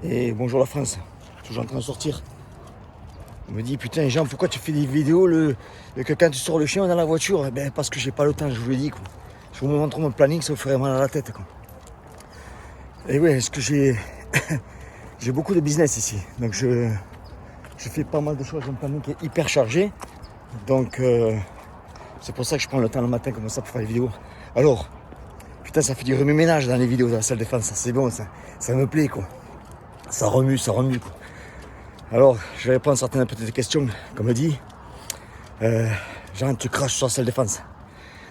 Et bonjour la France, toujours en train de sortir. On me dit putain Jean, pourquoi tu fais des vidéos que quand tu sors le chien dans la voiture? Ben parce que j'ai pas le temps, je vous l'ai dit quoi. Je vous montre mon planning, ça vous ferait mal à la tête quoi. Et oui, est-ce que j'ai j'ai beaucoup de business ici. Donc je fais pas mal de choses, j'ai un planning qui est hyper chargé. Donc c'est pour ça que je prends le temps le matin comme ça pour faire les vidéos. Alors, putain ça fait du remue-ménage dans les vidéos de la salle de défense, c'est bon ça me plaît quoi. Ça remue quoi. Alors, je vais répondre à certaines petites questions, comme dit. Jean, tu craches sur la salle de défense.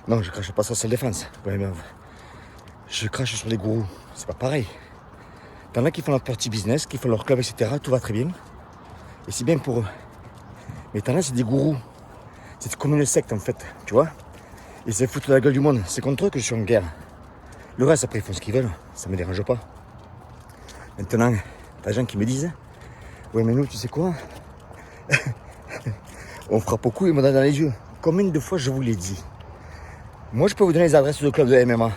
Non, je crache pas sur la salle de défense. Ouais, mais je crache sur les gourous. C'est pas pareil. T'en as qui font leur petit business, qui font leur club, etc. Tout va très bien. Et c'est bien pour eux. Mais t'en as, c'est des gourous. C'est comme une secte en fait, tu vois. Ils se foutent de la gueule du monde. C'est contre eux que je suis en guerre. Le reste, après, ils font ce qu'ils veulent. Ça me dérange pas. Maintenant, t'as des gens qui me disent ouais, mais nous, tu sais quoi? On frappe au cou et on me donne dans les yeux. Combien de fois je vous l'ai dit? Moi, je peux vous donner les adresses de clubs de MMA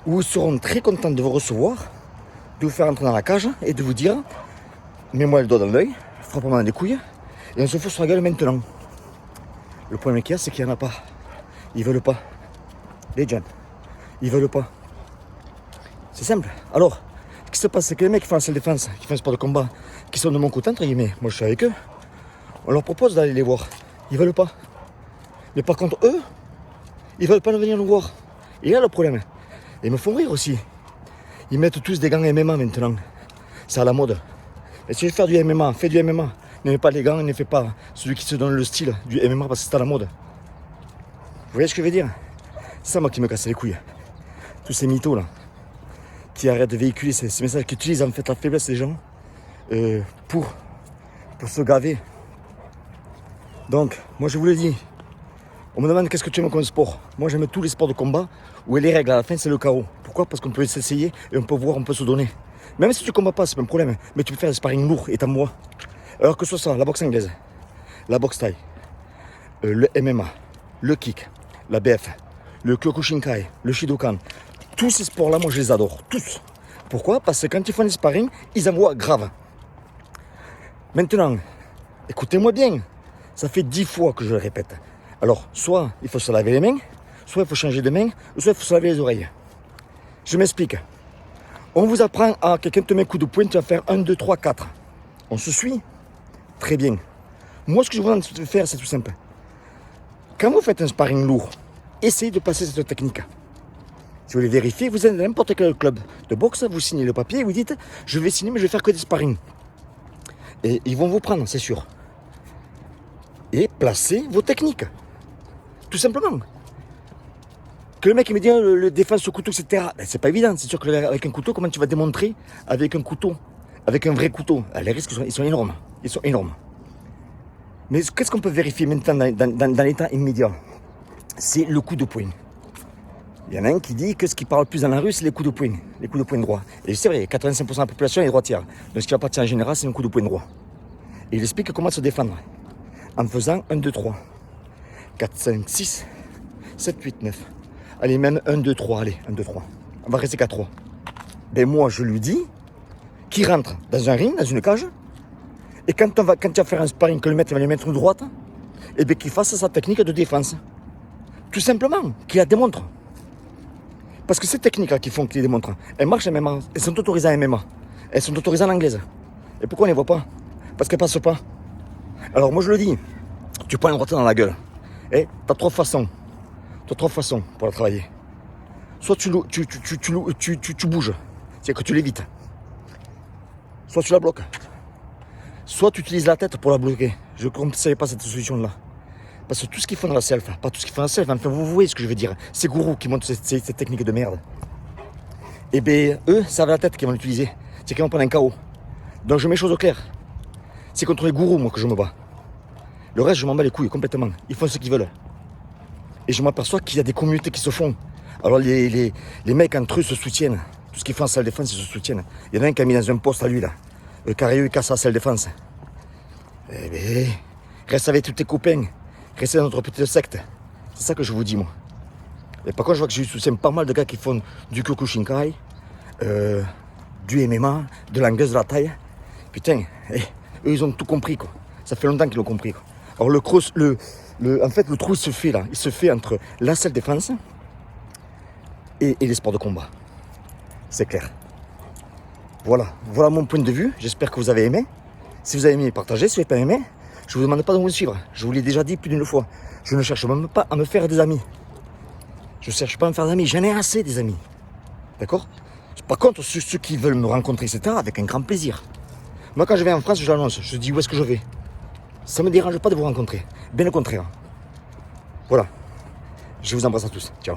où ils seront très contents de vous recevoir, de vous faire entrer dans la cage et de vous dire mets-moi le doigt dans l'œil, frappe-moi dans les couilles et on se fout sur la gueule maintenant. Le problème qu'il y a, c'est qu'il n'y en a pas. Ils veulent pas. Les jeunes, ils veulent pas. C'est simple. Alors, ce qui se passe, c'est que les mecs qui font la salle de défense, qui font un sport de combat, qui sont de mon côté, entre guillemets, moi je suis avec eux, on leur propose d'aller les voir. Ils veulent pas. Mais par contre, eux, ils veulent pas venir nous voir. Et là, le problème. Et ils me font rire aussi. Ils mettent tous des gants MMA maintenant. C'est à la mode. Et si tu veux faire du MMA, fais du MMA. Ne mets pas les gants, ne fais pas celui qui se donne le style du MMA parce que c'est à la mode. Vous voyez ce que je veux dire? C'est ça, moi, qui me casse les couilles. Tous ces mythos, là, qui arrêtent de véhiculer ces messages, qui utilisent en fait la faiblesse des gens pour se gaver. Donc, moi, je vous le dis. On me demande qu'est-ce que tu aimes comme sport. Moi, j'aime tous les sports de combat où les règles, à la fin, c'est le chaos. Pourquoi? Parce qu'on peut s'essayer et on peut voir, on peut se donner. Même si tu ne combats pas, c'est pas un problème. Mais tu peux faire des sparring lourds et moi. Alors que ce soit ça, la boxe anglaise, la boxe thaï, le MMA, le kick, la BF, le Kyokushinkai, le Shidokan. Tous ces sports-là, moi, je les adore. Tous. Pourquoi? Parce que quand ils font des sparring, ils envoient grave. Maintenant, écoutez-moi bien. Ça fait 10 fois que je le répète. Alors, soit il faut se laver les mains, soit il faut changer de main, ou soit il faut se laver les oreilles. Je m'explique. On vous apprend à quelqu'un te met un coup de poing, tu vas faire 1, 2, 3, 4. On se suit? Très bien. Moi, ce que je vous demande de faire, c'est tout simple. Quand vous faites un sparring lourd, essayez de passer cette technique. Si vous voulez vérifier, vous êtes dans n'importe quel club de boxe, vous signez le papier et vous dites je vais signer, mais je vais faire que des sparring. Et ils vont vous prendre, c'est sûr. Et placez vos techniques. Tout simplement. Que le mec il me dit le défense au couteau, etc. Ben, c'est pas évident. C'est sûr qu'avec un couteau, comment tu vas démontrer avec un couteau, avec un vrai couteau? Les risques ils sont énormes. Ils sont énormes. Mais qu'est-ce qu'on peut vérifier maintenant dans l'état immédiat? C'est le coup de poing. Il y en a un qui dit que ce qui parle plus dans la rue, c'est les coups de poing. Les coups de poing droit. Et c'est vrai, 85% de la population est droitière. Donc ce qui va partir en général, c'est un coup de poing droit. Et il explique comment se défendre. En faisant 1, 2, 3. 4, 5, 6, 7, 8, 9. Allez, même 1, 2, 3. Allez, 1, 2, 3. On va rester qu'à 3. Ben moi, je lui dis qu'il rentre dans un ring, dans une cage. Et quand tu vas faire un sparring, que le maître va lui mettre une droite, et bien qu'il fasse sa technique de défense. Tout simplement, qu'il la démontre. Parce que ces techniques-là qui font qu'il les démontre, elles marchent en MMA. Elles sont autorisées en MMA. Elles sont autorisées en anglaise. Et pourquoi on ne les voit pas? Parce qu'elles ne passent pas. Alors moi, je le dis. Tu prends une droite dans la gueule. Et tu as 3 façons. Tu as 3 façons pour la travailler. Soit tu bouges, c'est que tu l'évites. Soit tu la bloques. Soit tu utilises la tête pour la bloquer. Je ne conseille pas cette solution-là. Parce que tout ce qu'ils font dans la self, pas tout ce qu'ils font dans la self, enfin vous voyez ce que je veux dire. Ces gourous qui montrent ces techniques de merde. Et bien eux, ça va la tête qu'ils vont l'utiliser. C'est qu'ils vont prendre un KO. Donc je mets les choses au clair. C'est contre les gourous, moi, que je me bats. Le reste, je m'en bats les couilles complètement. Ils font ce qu'ils veulent. Et je m'aperçois qu'il y a des communautés qui se font. Alors les mecs entre eux se soutiennent. Tout ce qu'ils font en salle de défense, ils se soutiennent. Il y en a un qui a mis dans un poste à lui, là. Le carré, il casse la salle de défense. Eh bien, reste avec tous tes copains. Restez dans notre petite secte. C'est ça que je vous dis, moi. Et par contre, je vois que je soutiens pas mal de gars qui font du Kyokushinkai, du MMA, de l'anglaise, de la taille. Putain, eux, ils ont tout compris, quoi. Ça fait longtemps qu'ils l'ont compris, quoi. Alors, en fait, le trou, il se fait là. Il se fait entre la self-défense et les sports de combat. C'est clair. Voilà mon point de vue. J'espère que vous avez aimé. Si vous avez aimé, partagez. Si vous n'avez pas aimé, je ne vous demande pas de me suivre. Je vous l'ai déjà dit plus d'une fois. Je ne cherche même pas à me faire des amis. Je ne cherche pas à me faire des amis. J'en ai assez des amis. D'accord? Par contre, ceux qui veulent me rencontrer, etc., avec un grand plaisir. Moi, quand je vais en France, je l'annonce. Je dis où est-ce que je vais. Ça ne me dérange pas de vous rencontrer. Bien au contraire. Voilà. Je vous embrasse à tous. Ciao.